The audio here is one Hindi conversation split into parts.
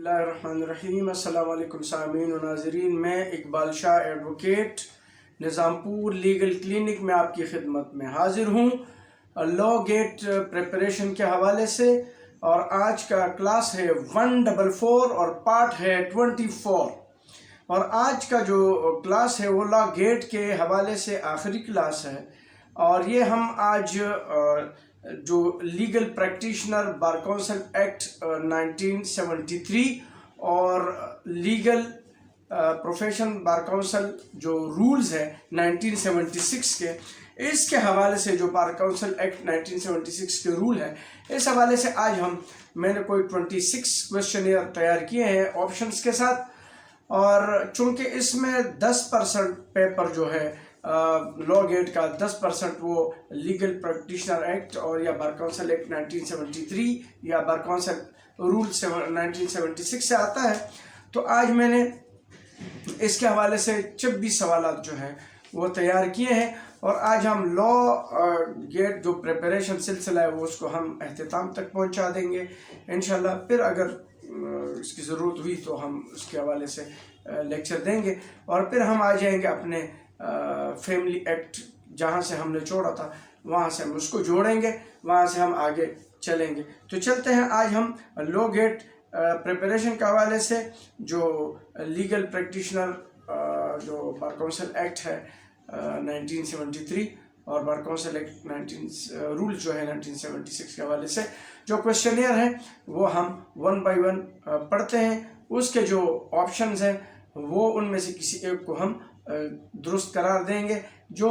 बिस्मिल्लाहिर्रहमानिर्रहीम। अस्सलाम वालेकुम सामीन व नाज़रीन। मैं Iqbal Shah advocate Nizampur legal clinic में आपकी खिदमत में हाजिर हूँ लॉ गेट प्रिपरेशन के हवाले से। और आज का क्लास है 144 और पार्ट है 24। और आज का जो क्लास है वो लॉ गेट के हवाले से आखिरी क्लास है। और ये हम आज जो लीगल प्रैक्टिशनर बार काउंसिल एक्ट 1973 और लीगल प्रोफेशन बार काउंसिल जो रूल्स है 1976 के, इसके हवाले से जो बार काउंसिल एक्ट 1976 के रूल है, इस हवाले से आज मैंने कोई 26 क्वेश्चनियर तैयार किए हैं ऑप्शंस के साथ। और चूंकि इसमें 10% पेपर जो है लॉ गेट का 10% वो लीगल प्रैक्टिशनर एक्ट और या बार काउंसिल एक्ट 1973 या बार काउंसिल रूल 1976 से आता है, तो आज मैंने इसके हवाले से 26 सवालात जो हैं वो तैयार किए हैं। और आज हम लॉ गेट जो प्रिपरेशन सिलसिला है वो उसको हम अख्ताम तक पहुंचा देंगे इंशाल्लाह। फिर अगर इसकी ज़रूरत हुई तो हम उसके हवाले से लेक्चर देंगे। और फिर हम आ जाएंगे अपने फैमिली एक्ट, जहाँ से हमने छोड़ा था वहाँ से हम उसको जोड़ेंगे, वहाँ से हम आगे चलेंगे। तो चलते हैं आज हम लॉ गेट प्रिपरेशन के हवाले से जो लीगल प्रैक्टिशनर जो बार काउंसिल एक्ट है 1973 और बार काउंसिल एक्ट 19 रूल जो है 1976 के हवाले से जो क्वेश्चनियर हैं वो हम 1 बाय 1 पढ़ते हैं। उसके जो ऑप्शंस हैं वो उनमें से किसी एक को हम दुरुस्त करार देंगे जो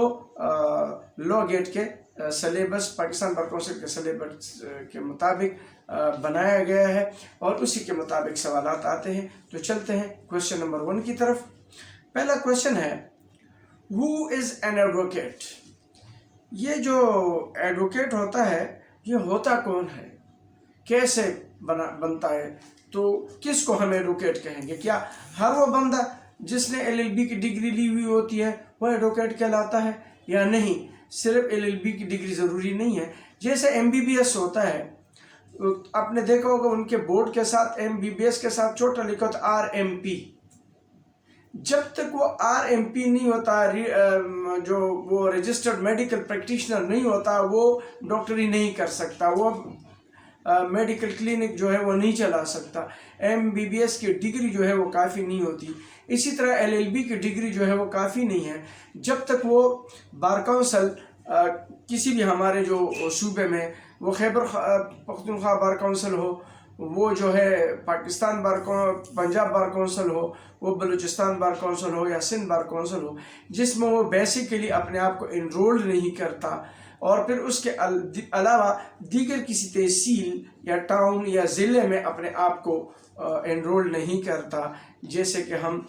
लॉ गेट के सिलेबस, पाकिस्तान बार काउंसिल के सिलेबस के मुताबिक बनाया गया है और उसी के मुताबिक सवालात आते हैं। तो चलते हैं क्वेश्चन नंबर 1 की तरफ। पहला क्वेश्चन है, हु इज़ एन एडवोकेट? ये जो एडवोकेट होता है ये होता कौन है, कैसे बनता है, तो किसको हम एडवोकेट कहेंगे? क्या हर वो बंदा जिसने LLB की डिग्री ली हुई होती है वो एडवोकेट कहलाता है या नहीं? सिर्फ LLB की डिग्री ज़रूरी नहीं है। जैसे MBBS होता है, आपने देखा होगा उनके बोर्ड के साथ MBBS के साथ छोटा लिखा होता RMP। जब तक वो RMP नहीं होता, जो वो रजिस्टर्ड मेडिकल प्रैक्टिशनर नहीं होता, वो डॉक्टरी नहीं कर सकता, वो मेडिकल क्लिनिक जो है वो नहीं चला सकता। MBBS की डिग्री जो है वो काफ़ी नहीं होती। इसी तरह LLB की डिग्री जो है वो काफ़ी नहीं है जब तक वो बार काउंसिल किसी भी हमारे जो सूबे में, वो खैबर पख्तूनख्वा बार काउंसिल हो, वो जो है पाकिस्तान पंजाब बार काउंसिल हो, वो बलूचिस्तान बार काउंसिल हो या सिंध बार काउंसिल हो, जिसमें वो बेसिकली अपने आप को इनरोल्ड नहीं करता और फिर उसके अलावा दीगर किसी तहसील या टाउन या ज़िले में अपने आप को एनरोल नहीं करता। जैसे कि हम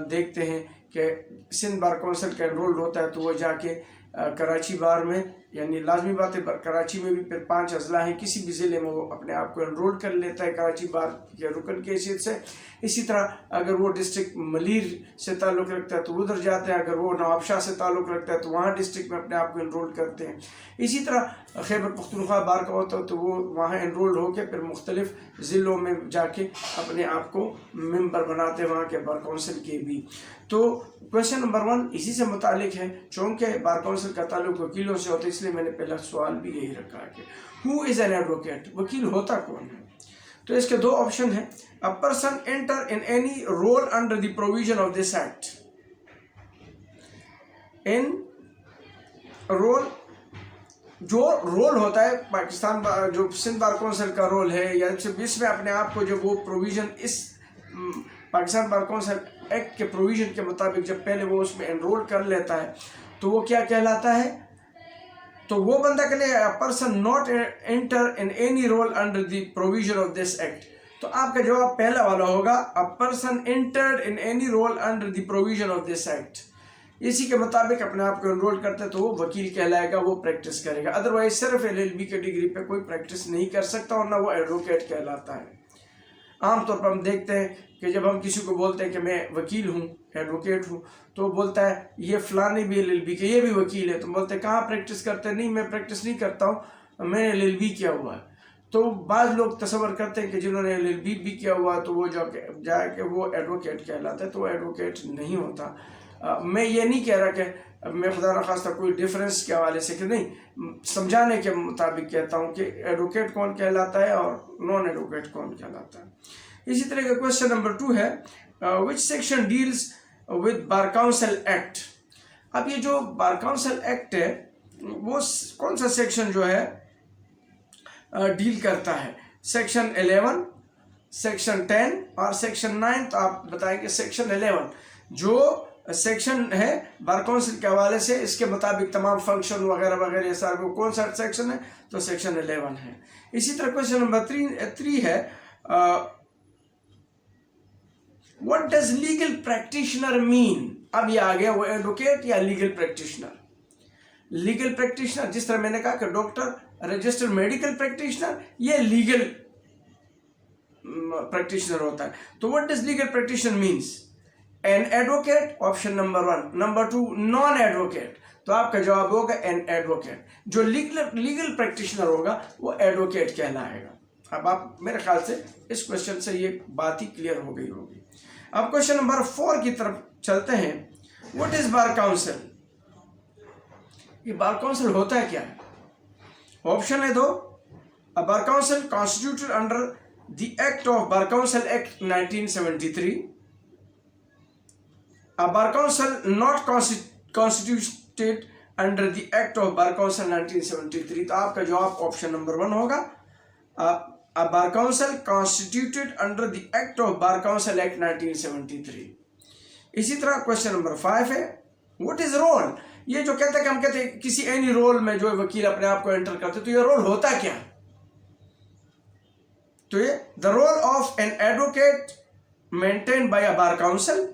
देखते हैं कि सिंध बार काउंसिल का एनरोल्ड होता है तो वो जाके कराची बार में, यानी लाजमी बात है कराची में भी फिर 5 अजला हैं, किसी भी ज़िले में वो अपने आप को एनरोल कर लेता है कराची बार के रुकन की हैसियत से। इसी तरह अगर वो डिस्ट्रिक्ट मलीर से ताल्लुक़ रखता है तो उधर जाते हैं, अगर वो नवाबशाह से ताल्लुक़ रखता है तो वहाँ डिस्ट्रिक्ट में अपने आप को एनरोल करते हैं। इसी तरह खैबर पख्तूनख्वा बार का होता है तो वो वहाँ एनरोल्ड होकर फिर मुख्तलिफ ज़िलों में जाके अपने आप को मेंबर बनाते हैं वहाँ के बार काउंसिल के भी। तो क्वेश्चन नंबर 1 इसी से मुतालिक है। चूँकि बार काउंसिल का ताल्लुक वकीलों से होता है इसलिए मैंने पहला सवाल भी यही रखा है कि हु इज़ एन एडवोकेट, वकील होता कौन है? तो इसके 2 ऑप्शन हैं। A person enter in any role under the provision of this act. In role, जो रोल होता है पाकिस्तान जो सिंध बार काउंसिल का रोल है या इसमें अपने आप को जब वो प्रोविज़न इस पाकिस्तान बार काउंसिल एक्ट के प्रोविज़न के मुताबिक जब पहले वो उसमें एनरोल कर लेता है तो वो क्या कहलाता है? तो वो बंदा के लिए person not enter in any role under the provision of this act. तो आपका जवाब पहला वाला होगा, a person entered in any role under the provision of this act. इसी के मुताबिक अपने आप को एनरोल करते तो वो वकील कहलाएगा, वो प्रैक्टिस करेगा। अदरवाइज सिर्फ LLB के डिग्री पे कोई प्रैक्टिस नहीं कर सकता और ना वो एडवोकेट कहलाता है। आमतौर पर हम देखते हैं कि जब हम किसी को बोलते हैं कि मैं वकील हूँ, एडवोकेट हूँ, तो बोलता है ये फ़लाने भी LLB के, ये भी वकील है। तो बोलते हैं कहाँ प्रैक्टिस करते हैं? नहीं, मैं प्रैक्टिस नहीं करता हूँ, मैंने LLB किया हुआ है। तो बाज़ लोग तसव्वुर करते हैं कि जिन्होंने LLB भी किया हुआ तो वो जाके वो एडवोकेट कहलाता है, तो वो एडवोकेट नहीं होता। मैं ये नहीं कह रहा कि मैं खुदा न खास्ता कोई डिफरेंस के हवाले से कि नहीं, समझाने के मुताबिक कहता हूँ कि एडवोकेट कौन कहलाता है और नॉन एडवोकेट कौन कहलाता है। इसी तरह का क्वेश्चन नंबर 2 है, which section deals with bar council act. अब ये जो बार काउंसिल एक्ट है वो कौन सा सेक्शन जो है डील करता है? सेक्शन 11, सेक्शन 10 और सेक्शन 9। तो आप बताएंगे सेक्शन 11 जो सेक्शन है बार काउंसिल के हवाले से, इसके मुताबिक तमाम फंक्शन वगैरह वगैरह ये सारे, कौन सा सेक्शन है? तो सेक्शन 11 है। इसी तरह क्वेश्चन नंबर 3 है, what does legal practitioner mean. अब ये आ गया वो एडवोकेट या लीगल प्रैक्टिशनर। लीगल प्रैक्टिशनर जिस तरह मैंने कहा कि डॉक्टर, रजिस्टर्ड मेडिकल प्रैक्टिशनर, ये लीगल प्रैक्टिशनर होता है। तो what does legal practitioner means? An advocate, option number 1। Number 2 non advocate, तो आपका जवाब होगा एन एडवोकेट। जो लीगल प्रैक्टिशनर होगा वो एडवोकेट कहलाएगा। अब आप मेरे ख्याल से इस क्वेश्चन से ये बात ही क्लियर हो गई होगी। अब क्वेश्चन नंबर 4 की तरफ चलते हैं। What is bar council? ये बार काउंसिल होता है क्या? ऑप्शन है 2। A bar council constituted under the act of bar council act 1973। A bar council not constituted under the act of bar council 1973। तो आपका जवाब ऑप्शन नंबर 1 होगा। A bar council constituted under the act of bar council act 1973। इसी तरह क्वेश्चन नंबर 5 है, व्हाट इज रोल। ये जो कहते हैं कि हम कहते हैं किसी एनी रोल में जो वकील अपने आप को एंटर करते, तो ये रोल होता क्या? तो ये the role of an advocate maintained by a bar council,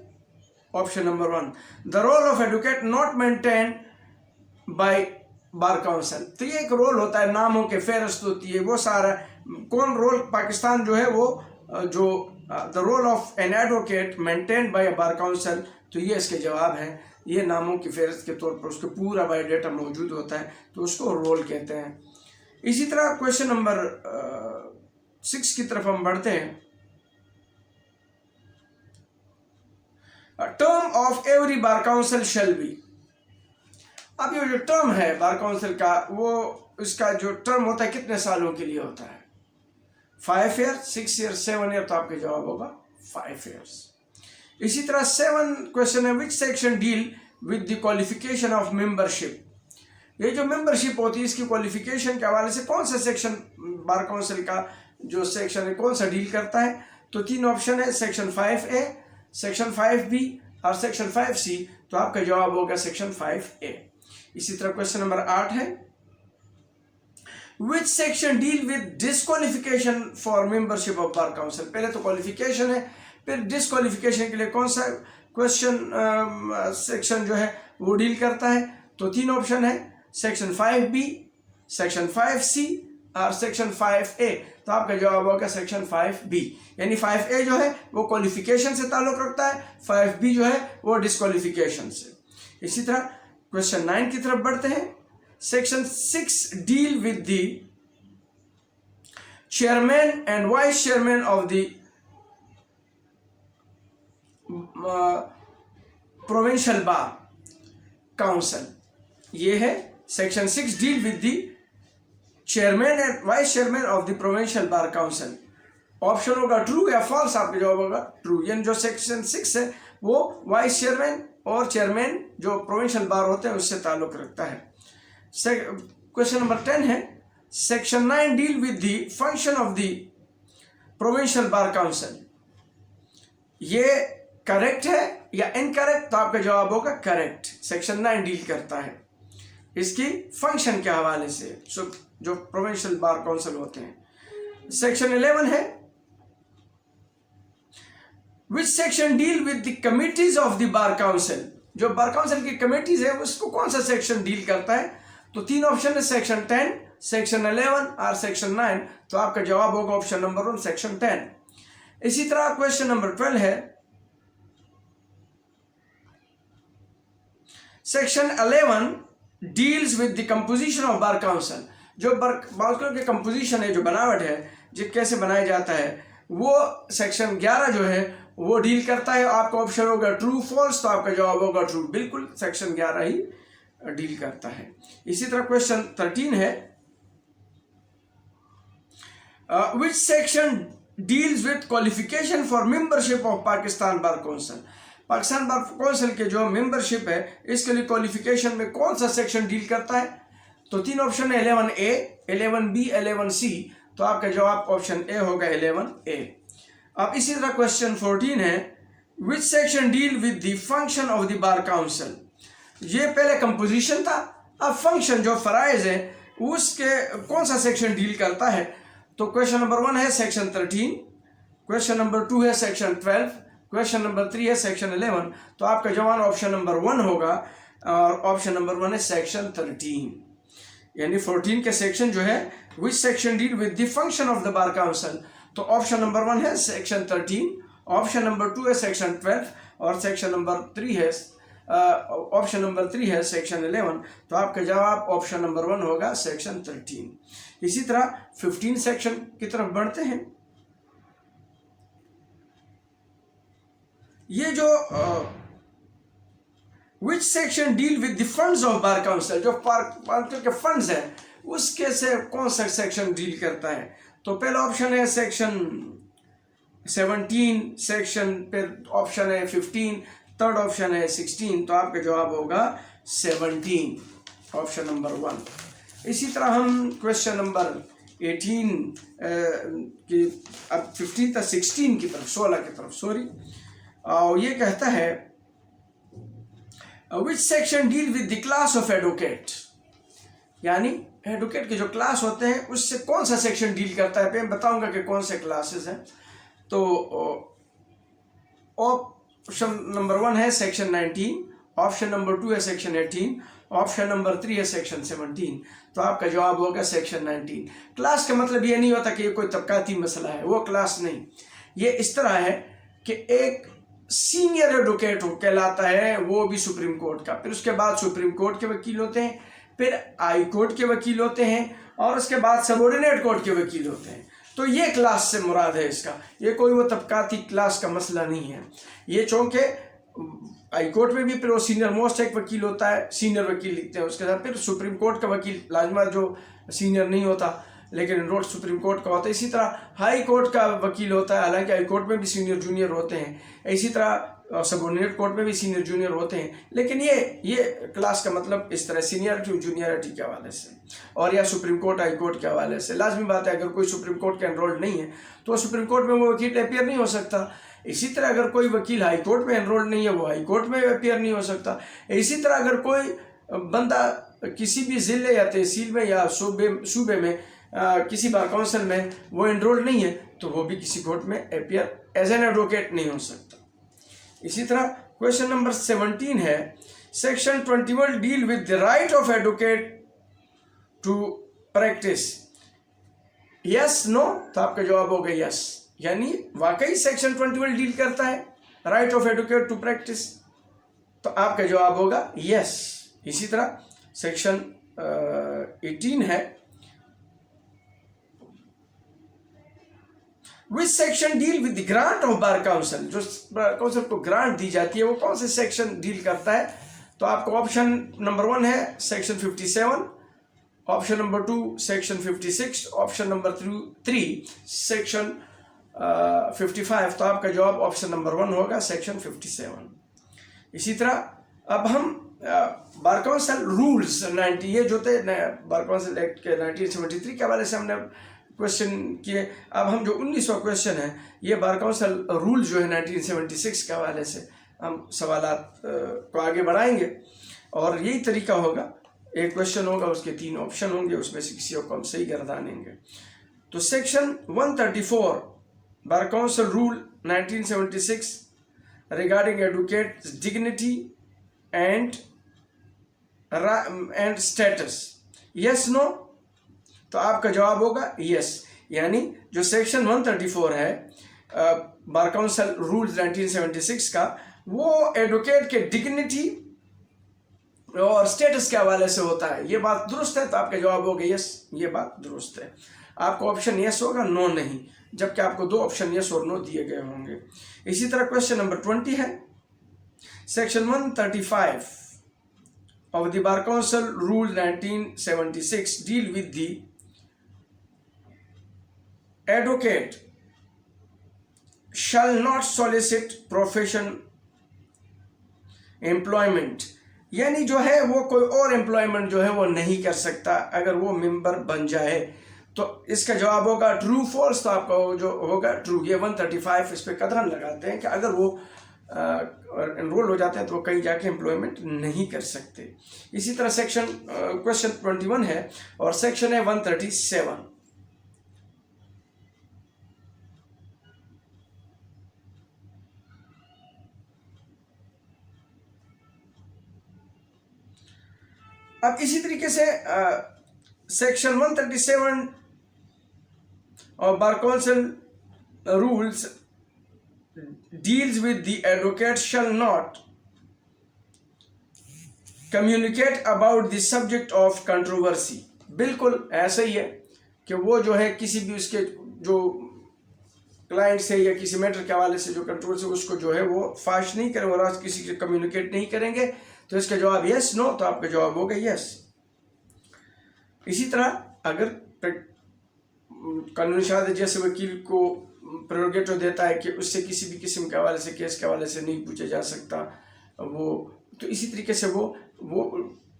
option number 1। The role of advocate not maintain by bar council, तो ये एक रोल होता है, नामों के फेहरिस्त होती है, वो सारा कौन रोल पाकिस्तान जो है वो जो the role of an advocate maintain by bar council, तो ये इसके जवाब है। ये नामों की फेहरिस्त के तौर पर उसका पूरा बायोडाटा मौजूद होता है, तो उसको रोल कहते हैं। इसी तरह क्वेश्चन नंबर 6 की तरफ हम बढ़ते हैं। Term of every bar council shall be. अब ये जो टर्म है बार काउंसिल का, वो इसका जो टर्म होता है कितने सालों के लिए होता है? 5 ईयर, 6 ईयर, 7 ईयर। तो आपका जवाब होगा 5 ईयर्स। इसी तरह 7 क्वेश्चन है, which section deal with the qualification of membership. ये जो मेंबरशिप होती है इसकी क्वालिफिकेशन के हवाले से कौन सा सेक्शन बार काउंसिल का जो सेक्शन है कौन सा डील करता है? तो 3 ऑप्शन है, सेक्शन 5A, सेक्शन 5B और सेक्शन 5C। तो आपका जवाब होगा सेक्शन 5A। इसी तरह क्वेश्चन नंबर 8 है, which section deal with disqualification for membership of bar council. पहले तो क्वालिफिकेशन है, फिर डिस्क्वालिफिकेशन के लिए कौन सा क्वेश्चन सेक्शन जो है वो डील करता है? तो 3 ऑप्शन है, सेक्शन 5B, सेक्शन 5C और सेक्शन 5A। तो आपका जवाब होगा सेक्शन 5B। यानी 5A जो है वो क्वालिफिकेशन से ताल्लुक रखता है, 5B जो है वो डिस्क्वालिफिकेशन से। इसी तरह क्वेश्चन 9 की तरफ बढ़ते हैं। Section 6 deal with the chairman and vice chairman of the provincial bar council. ये है section 6 deal with the chairman and vice chairman of the provincial bar council. Option होगा ट्रू या फॉल्स। आपका जवाब होगा ट्रू। यानी जो सेक्शन 6 है वो वाइस चेयरमैन और चेयरमैन जो प्रोविंशियल बार होते हैं उससे ताल्लुक रखता है। क्वेश्चन नंबर 10 है, section 9 deal with the function of the provincial bar council. ये करेक्ट है या इनकरेक्ट? तो आपका जवाब होगा करेक्ट। सेक्शन 9 डील करता है इसकी फंक्शन के हवाले से जो प्रोविंशियल बार काउंसिल होते हैं। सेक्शन 11 है, which section deal with the committees of the bar council. जो बार काउंसिल की कमिटीज है उसको कौन सा सेक्शन डील करता है? तो 3 ऑप्शन है, सेक्शन 10, सेक्शन 11 और सेक्शन 9। तो आपका जवाब होगा ऑप्शन नंबर 1 सेक्शन 10। इसी तरह क्वेश्चन नंबर 12 है, section 11 deals with the composition of bar council. जो बार काउंसिल की कंपोजिशन है, जो बनावट है, जो कैसे बनाया जाता है, वो सेक्शन 11 जो है वो डील करता है। आपका ऑप्शन होगा ट्रू फॉल्स, तो आपका जवाब होगा ट्रू। बिल्कुल सेक्शन 11 ही डील करता है। इसी तरह क्वेश्चन 13 है, which section deals with qualification for membership of Pakistan bar council. Pakistan bar council के जो मेंबरशिप है इसके लिए क्वालिफिकेशन में कौन सा सेक्शन डील करता है? तो 3 ऑप्शन है, 11A, 11B, 11C। तो आपका जवाब ऑप्शन ए होगा 11A। अब इसी तरह क्वेश्चन 14 है, which section deal with the function of the bar council. ये पहले कंपोजिशन था, अब फंक्शन जो फराइज है उसके कौन सा सेक्शन डील करता है? तो क्वेश्चन नंबर 1 है सेक्शन 13, क्वेश्चन नंबर 2 है सेक्शन 12, क्वेश्चन नंबर 3 है सेक्शन 11। तो आपका जवाब ऑप्शन नंबर 1 होगा और ऑप्शन नंबर 1 है सेक्शन 13। यानी 14 के सेक्शन जो है, which section deal with the function of the bar council, तो ऑप्शन नंबर 1 है सेक्शन 13, ऑप्शन नंबर 2 है सेक्शन 12 और सेक्शन नंबर 3 है ऑप्शन नंबर 3 है सेक्शन 11। तो आपका जवाब ऑप्शन नंबर 1 होगा सेक्शन 13। इसी तरह 15 सेक्शन की तरफ बढ़ते हैं। ये जो which section deal with the funds of bar council, जो काउंसिल के फंड्स है उसके से कौन सा सेक्शन डील करता है? तो पहला ऑप्शन है सेक्शन 17, सेक्शन फिर ऑप्शन है 15, थर्ड ऑप्शन है 16। तो आपका जवाब होगा 17, ऑप्शन नंबर 1। इसी तरह हम क्वेश्चन नंबर 18 की अब 15 तक 16 की तरफ 16 की तरफ सॉरी, और ये कहता है which section deal with the class of advocate. यानी एडवोकेट के जो क्लास होते हैं उससे कौन सा सेक्शन डील करता है? मैं बताऊंगा कि कौन से क्लासेस हैं। तो ऑप्शन नंबर 1 है सेक्शन 19, ऑप्शन नंबर 2 है सेक्शन 18, ऑप्शन नंबर 3 है सेक्शन 17। तो आपका जवाब होगा सेक्शन 19। क्लास का मतलब ये नहीं होता कि ये कोई तबकाती मसला है, वो क्लास नहीं। ये इस तरह है कि एक सीनियर एडवोकेट कहलाता है, वो भी सुप्रीम कोर्ट का, फिर उसके बाद सुप्रीम कोर्ट के वकील होते हैं, फिर हाई कोर्ट के वकील होते हैं और उसके बाद सबऑर्डिनेट कोर्ट के वकील होते हैं। तो ये क्लास से मुराद है इसका, ये कोई वो तबकाती क्लास का मसला नहीं है। ये चूँकि हाई कोर्ट में भी फिर वो सीनियर मोस्ट एक वकील होता है, सीनियर वकील लिखते हैं उसके साथ, फिर सुप्रीम कोर्ट का वकील लाजमा जो सीनियर नहीं होता लेकिन एनरोल्ड सुप्रीम कोर्ट का होता है। इसी तरह हाई कोर्ट का वकील होता है, हालांकि हाई कोर्ट में भी सीनियर जूनियर होते हैं। इसी तरह सबऑर्डिनेट कोर्ट में भी सीनियर जूनियर होते हैं। लेकिन ये क्लास का मतलब इस तरह सीनियरिटी जूनियरिटी के हवाले से और या सुप्रीम कोर्ट हाई कोर्ट के हवाले से लाजमी बात है, अगर कोई सुप्रीम कोर्ट का एनरोल्ड नहीं है तो सुप्रीम कोर्ट में वो वकील अपियर नहीं हो सकता। इसी तरह अगर कोई वकील हाई कोर्ट में एनरोल्ड नहीं है वो हाई कोर्ट में अपियर नहीं हो सकता। इसी तरह अगर कोई बंदा किसी भी ज़िले या तहसील में या सूबे में किसी बार काउंसिल में वो एनरोल्ड नहीं है तो वो भी किसी कोर्ट में अपियर एज एन एडवोकेट नहीं हो सकता। इसी तरह क्वेश्चन नंबर 17 है, section 21 deal with the right of advocate to practise. Yes no, तो आपका जवाब होगा यस, यानी वाकई सेक्शन 21 डील करता है right of advocate to practise. तो आपका जवाब होगा यस। इसी तरह सेक्शन 18 है, which section deal with the grant of bar council. जो बार काउंसिल को ग्रांट दी जाती है वो कौन से सेक्शन डील करता है? तो आपका ऑप्शन नंबर 1 है section 57, option number 2 section 56, option number 3 section 55। तो आपका जवाब ऑप्शन नंबर 1 होगा सेक्शन 57। इसी तरह अब हम बार काउंसिल रूल्स 90 ये जो थे बार काउंसिल एक्ट के 1973 के हवाले से हमने क्वेश्चन किए। अब हम जो 19वां क्वेश्चन है ये बार काउंसिल रूल जो है 1976 के हवाले से हम सवालात को आगे बढ़ाएंगे और यही तरीका होगा। एक क्वेश्चन होगा, उसके 3 ऑप्शन होंगे, उसमें से किसी को हम सही गर्दानेंगे। तो section 134 bar council rule 1976 regarding advocate dignity and status, yes no. तो आपका जवाब होगा यस, यानी जो सेक्शन 134 है बार काउंसिल रूल्स 1976 का, वो एडवोकेट के डिग्निटी और स्टेटस के हवाले से होता है। ये बात दुरुस्त है, तो आपका जवाब होगा यस, ये बात दुरुस्त है। आपको ऑप्शन यस होगा, नो नहीं, जबकि आपको दो ऑप्शन यस और नो दिए गए होंगे। इसी तरह क्वेश्चन नंबर 20 है, section 135 of the Bar Council Rule 1976 deal with the advocate shall not solicit profession employment, यानी जो है वो कोई और एम्प्लॉयमेंट जो है वो नहीं कर सकता अगर वो मेंबर बन जाए। तो इसका जवाब होगा ट्रू फॉल्स, तो आपका जो होगा ट्रू। ये 135 इस पे कदरन लगाते हैं कि अगर वो एनरोल हो जाते हैं तो वो कहीं जाके एम्प्लॉयमेंट नहीं कर सकते। इसी तरह सेक्शन क्वेश्चन 21 है और सेक्शन है 137। अब इसी तरीके से सेक्शन 137 और bar council rules deals with the advocate shall not communicate about the subject of controversy। बिल्कुल ऐसा ही है कि वो जो है किसी भी उसके जो क्लाइंट से या किसी मैटर के हवाले से जो कंट्रोवर्सी उसको जो है वो फाश नहीं करें और आज किसी से कम्युनिकेट नहीं करेंगे। तो इसका जवाब यस नो, तो आपका जवाब होगा यस। इसी तरह अगर कानूनी शहादत जैसे वकील को प्रेरोगेटिव देता है कि उससे किसी भी किस्म के हवाले से, केस के हवाले से नहीं पूछा जा सकता वो, तो इसी तरीके से वो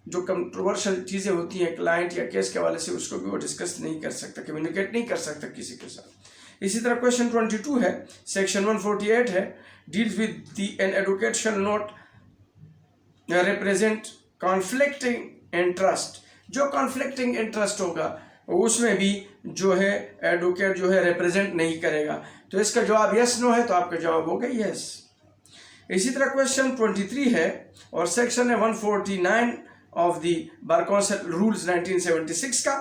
जो कंट्रोवर्शियल चीज़ें होती हैं क्लाइंट या केस के हवाले से उसको भी वो डिस्कस नहीं कर सकता, कम्युनिकेट नहीं कर सकता किसी के साथ। इसी तरह क्वेश्चन 22 है, सेक्शन 148 है, deals with the an advocate shall not represent conflicting interest. जो कॉन्फ्लिक्टिंग इंटरेस्ट होगा उसमें भी जो है एडवोकेट जो है रिप्रेजेंट नहीं करेगा। तो इसका जवाब यस नो है, तो आपका जवाब होगा यस। इसी तरह क्वेश्चन 23 है और सेक्शन है 149 of the bar council rules 1976 का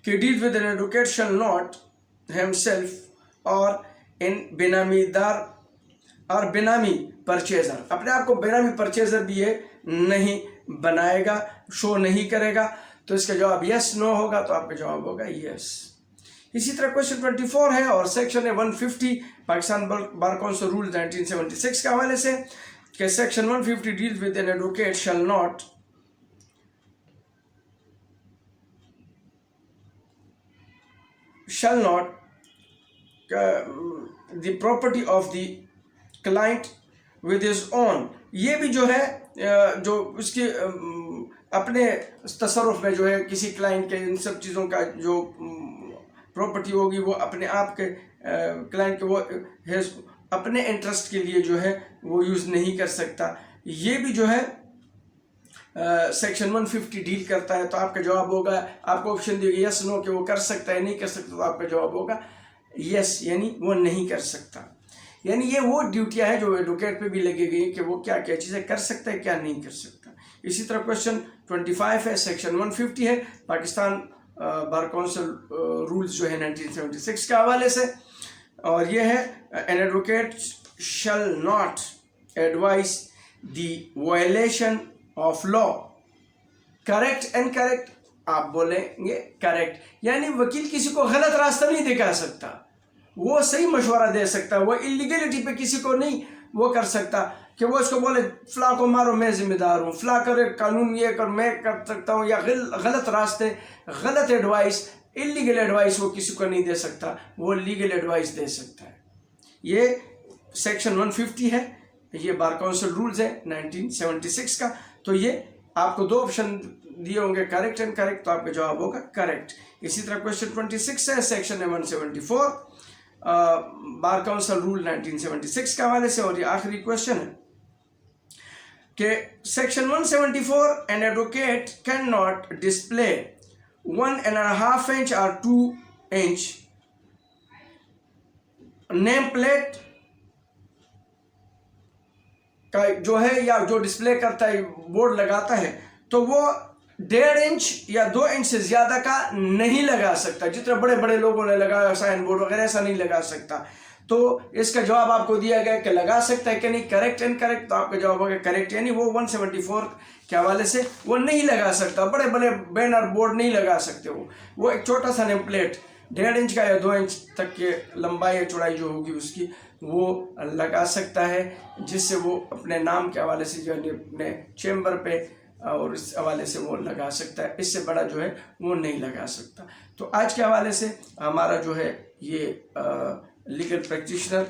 कि deal with an advocate shall not himself और इन बेनामीदार और बेनामी परचेजर, अपने आप को बेनामी परचेजर भी ये नहीं बनाएगा, शो नहीं करेगा। तो इसका जवाब यस नो होगा, तो आपका जवाब होगा यस। इसी तरह क्वेश्चन 24 है और सेक्शन है 150 पाकिस्तान बार काउंसिल रूल 1976 के हवाले से कि section 150 deals with an advocate shall not the property of the client with his own. ये भी जो है जो उसकी अपने तसर्रुफ में जो है किसी क्लाइंट के इन सब चीज़ों का जो प्रॉपर्टी होगी वो अपने आप के क्लाइंट के वो अपने इंटरेस्ट के लिए जो है वो यूज़ नहीं कर सकता। ये भी जो है सेक्शन 150 डील करता है। तो आपका जवाब होगा, आपको ऑप्शन दिएगा यस नो कि वो कर सकता है नहीं कर सकता, तो आपका जवाब होगा यस, यानी वो नहीं कर सकता। यानी ये वो ड्यूटियां हैं जो एडवोकेट पे भी लगी गई कि वो क्या क्या चीज़ें कर सकता है क्या नहीं कर सकता। इसी तरह क्वेश्चन 25 है, सेक्शन 150 है पाकिस्तान बार काउंसिल रूल्स जो है 1976 के हवाले से, और ये है an advocate shall not advice the violation of law. Correct and correct, आप बोलेंगे करेक्ट, यानी वकील किसी को गलत रास्ता नहीं दिखा सकता, वो सही मशवरा दे सकता है, वो इलीगलिटी पे किसी को नहीं वो कर सकता कि वो इसको बोले फला को मारो मैं जिम्मेदार हूँ, फला करे कानून ये कर मैं कर सकता हूँ, या गलत रास्ते गलत एडवाइस इलीगल एडवाइस वो किसी को नहीं दे सकता, वो लीगल एडवाइस दे सकता है। ये सेक्शन 150 है, ये बार काउंसिल रूल्स है 1976 का। तो ये आपको दो ऑप्शन दिए होंगे करेक्ट एंड करेक्ट, तो आपका जवाब होगा करेक्ट। इसी तरह क्वेश्चन 26 है, सेक्शन है 174 बार काउंसिल रूल 1976 के हवाले से, और ये आखिरी क्वेश्चन है कि section 174 an advocate can not display 1.5 inch और 2 इंच नेम प्लेट का जो है या जो डिस्प्ले करता है बोर्ड लगाता है, तो वो 1.5 इंच या 2 इंच से ज्यादा का नहीं लगा सकता। जितने बड़े बड़े लोगों ने लगाया साइन बोर्ड वगैरह ऐसा नहीं लगा सकता। तो इसका जवाब आपको दिया गया कि लगा सकता है कि नहीं, करेक्ट एंड करेक्ट, तो आपका जवाब होगा करेक्ट, यानी वो 174 के हवाले से वो नहीं लगा सकता, बड़े बड़े बैनर बोर्ड नहीं लगा सकते, वो एक छोटा सा नेम प्लेट 1.5 इंच का या 2 इंच तक के लंबाई या चौड़ाई जो होगी उसकी वो लगा सकता है, जिससे वो अपने नाम के हवाले से जो है अपने चैम्बर पे और इस हवाले से वो लगा सकता है, इससे बड़ा जो है वो नहीं लगा सकता। तो आज के हवाले से हमारा जो है ये लीगल प्रैक्टिशनर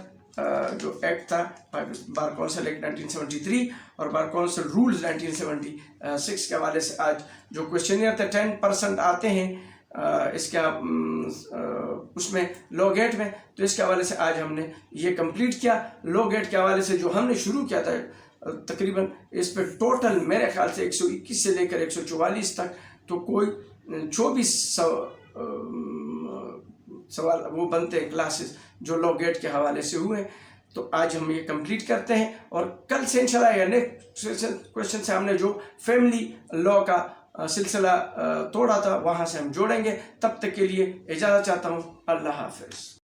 जो एक्ट था बार काउंसिल एक्ट 1973 और बार काउंसिल रूल्स 1976 के हवाले से आज जो क्वेश्चनियर थे 10% आते हैं इसका उसमें लॉ गेट में, तो इसके हवाले से आज हमने ये कंप्लीट किया। लॉ गेट के हवाले से जो हमने शुरू किया था तकरीबन इस पे टोटल मेरे ख्याल से 121 से लेकर 144 तक तो कोई 24 सवाल वो बनते हैं क्लासेस जो लॉ गेट के हवाले से हुए। तो आज हम ये कंप्लीट करते हैं और कल से इंशाल्लाह या नेक्स्ट क्वेश्चन से हमने जो फैमिली लॉ का सिलसिला तोड़ा था वहाँ से हम जोड़ेंगे। तब तक के लिए इजाज़त चाहता हूँ। अल्लाह हाफ़िज़।